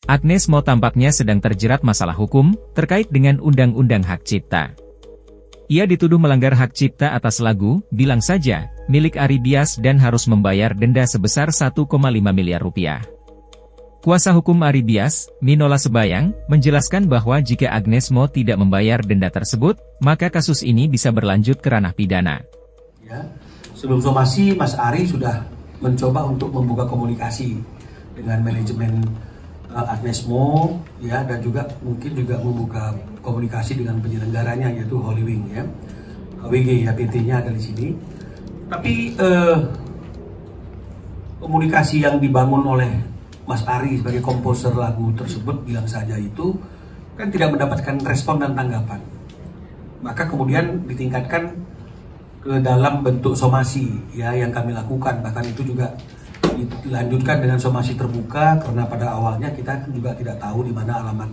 Agnes Mo tampaknya sedang terjerat masalah hukum terkait dengan Undang-Undang Hak Cipta. Ia dituduh melanggar hak cipta atas lagu "Bilang Saja" milik Ari Bias dan harus membayar denda sebesar 1,5 miliar rupiah. Kuasa hukum Ari Bias, Minola Sebayang, menjelaskan bahwa jika Agnes Mo tidak membayar denda tersebut, maka kasus ini bisa berlanjut ke ranah pidana. Ya, sebelum somasi, Mas Ari sudah mencoba untuk membuka komunikasi dengan manajemen Agnes Mo, ya, dan juga mungkin juga membuka komunikasi dengan penyelenggaranya yaitu Holy Wing, ya, HWG, ya, PT-nya ada di sini. Tapi komunikasi yang dibangun oleh Mas Ari sebagai komposer lagu tersebut Bilang Saja itu kan tidak mendapatkan respon dan tanggapan. Maka kemudian ditingkatkan ke dalam bentuk somasi, ya, yang kami lakukan. Bahkan itu juga dilanjutkan dengan somasi terbuka karena pada awalnya kita juga tidak tahu di mana alamat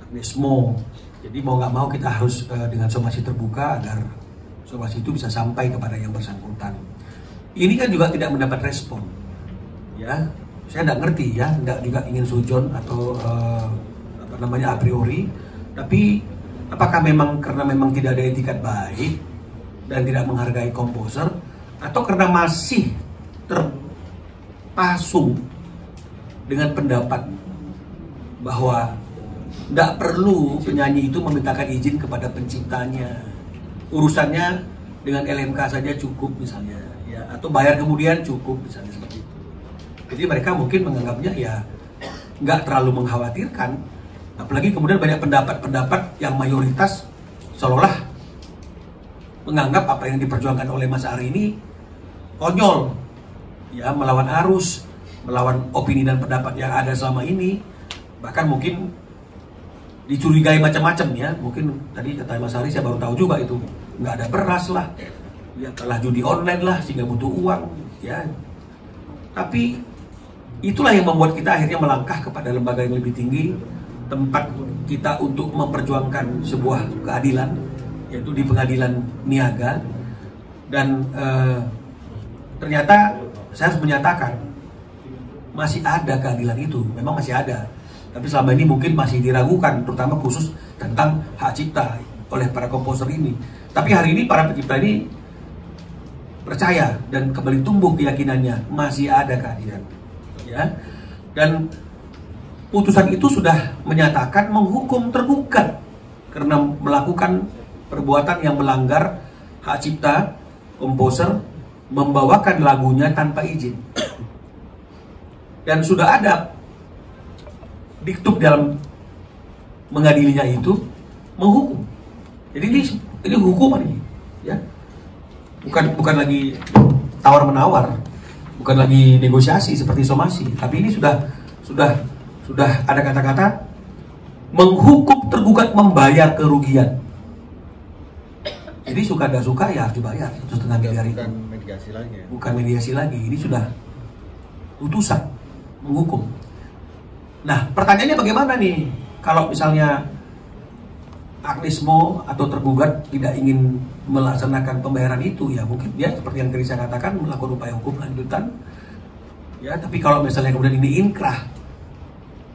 Agnes Mo. Jadi mau nggak mau kita harus dengan somasi terbuka agar somasi itu bisa sampai kepada yang bersangkutan. Ini kan juga tidak mendapat respon, ya. Saya tidak ngerti, ya, tidak juga ingin sujon atau apa namanya a priori. Tapi apakah memang karena memang tidak ada etikat baik dan tidak menghargai komposer, atau karena masih terpasung dengan pendapat bahwa tidak perlu penyanyi itu memintakan izin kepada penciptanya, urusannya dengan LMK saja cukup misalnya, ya, atau bayar kemudian cukup misalnya seperti itu. Jadi mereka mungkin menganggapnya ya nggak terlalu mengkhawatirkan, apalagi kemudian banyak pendapat-pendapat yang mayoritas seolah-olah menganggap apa yang diperjuangkan oleh Mas Ari ini konyol, ya, melawan arus, melawan opini dan pendapat yang ada selama ini, bahkan mungkin dicurigai macam-macam, ya. Mungkin tadi kata Mas Ari, saya baru tahu juga itu nggak ada beras lah, ya, telah judi online lah sehingga butuh uang, ya. Tapi itulah yang membuat kita akhirnya melangkah kepada lembaga yang lebih tinggi, tempat kita untuk memperjuangkan sebuah keadilan, yaitu di Pengadilan Niaga. Dan ternyata saya harus menyatakan masih ada keadilan itu, memang masih ada. Tapi selama ini mungkin masih diragukan, terutama khusus tentang hak cipta oleh para komposer ini. Tapi hari ini para pencipta ini percaya dan kembali tumbuh keyakinannya masih ada keadilan, ya. Dan putusan itu sudah menyatakan menghukum tergugat karena melakukan perbuatan yang melanggar hak cipta komposer membawakan lagunya tanpa izin. Dan sudah ada diktum dalam mengadilinya itu menghukum. Jadi ini hukuman ini, ya. Bukan lagi tawar menawar, bukan lagi negosiasi seperti somasi, tapi ini sudah ada kata-kata menghukum tergugat membayar kerugian. Jadi suka tidak suka ya harus dibayar 1,5 miliar itu. Bukan mediasi lagi, ya? Bukan mediasi lagi, ini sudah putusan menghukum. Nah, pertanyaannya bagaimana nih kalau misalnya Agnes Mo atau tergugat tidak ingin melaksanakan pembayaran itu, ya mungkin dia seperti yang tadi saya katakan melakukan upaya hukum lanjutan, ya. Tapi kalau misalnya kemudian ini inkrah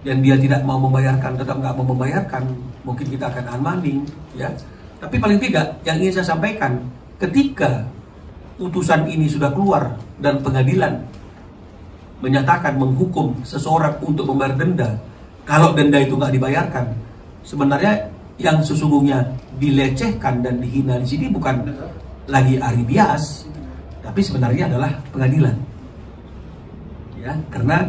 dan dia tidak mau membayarkan, tetap nggak mau membayarkan, mungkin kita akan unmanding, ya. Tapi paling tidak yang ingin saya sampaikan, ketika putusan ini sudah keluar dan pengadilan menyatakan menghukum seseorang untuk membayar denda, kalau denda itu nggak dibayarkan, sebenarnya yang sesungguhnya dilecehkan dan dihina di sini bukan lagi Ari Bias, tapi sebenarnya adalah pengadilan, ya, karena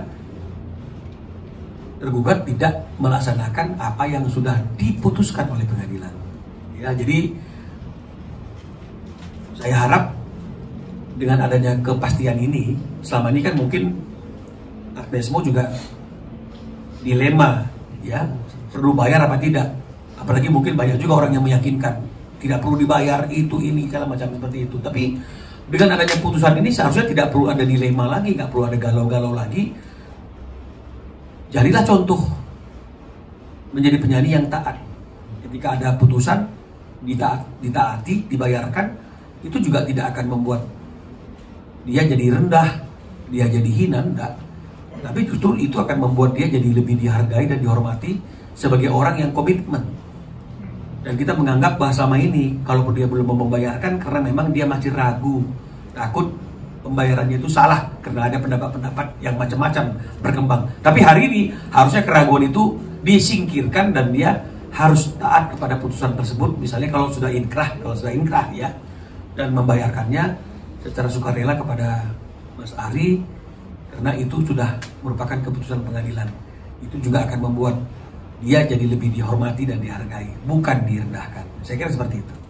tergugat tidak melaksanakan apa yang sudah diputuskan oleh pengadilan, ya. Jadi saya harap dengan adanya kepastian ini, selama ini kan mungkin Agnes Mo juga dilema, ya, perlu bayar apa tidak. Apalagi mungkin banyak juga orang yang meyakinkan tidak perlu dibayar itu ini segala macam seperti itu. Tapi dengan adanya putusan ini seharusnya tidak perlu ada dilema lagi, nggak perlu ada galau-galau lagi. Jadilah contoh menjadi penyanyi yang taat. Ketika ada putusan ditaati, dibayarkan, itu juga tidak akan membuat dia jadi rendah, dia jadi hina, enggak. Tapi justru itu akan membuat dia jadi lebih dihargai dan dihormati sebagai orang yang komitmen. Dan kita menganggap bahwa selama ini, kalaupun dia belum membayarkan karena memang dia masih ragu, takut pembayarannya itu salah karena ada pendapat-pendapat yang macam-macam berkembang. Tapi hari ini harusnya keraguan itu disingkirkan dan dia harus taat kepada putusan tersebut. Misalnya kalau sudah inkrah ya, dan membayarkannya secara sukarela kepada Mas Ari, karena itu sudah merupakan keputusan pengadilan. Itu juga akan membuat dia jadi lebih dihormati dan dihargai, bukan direndahkan. Saya kira seperti itu.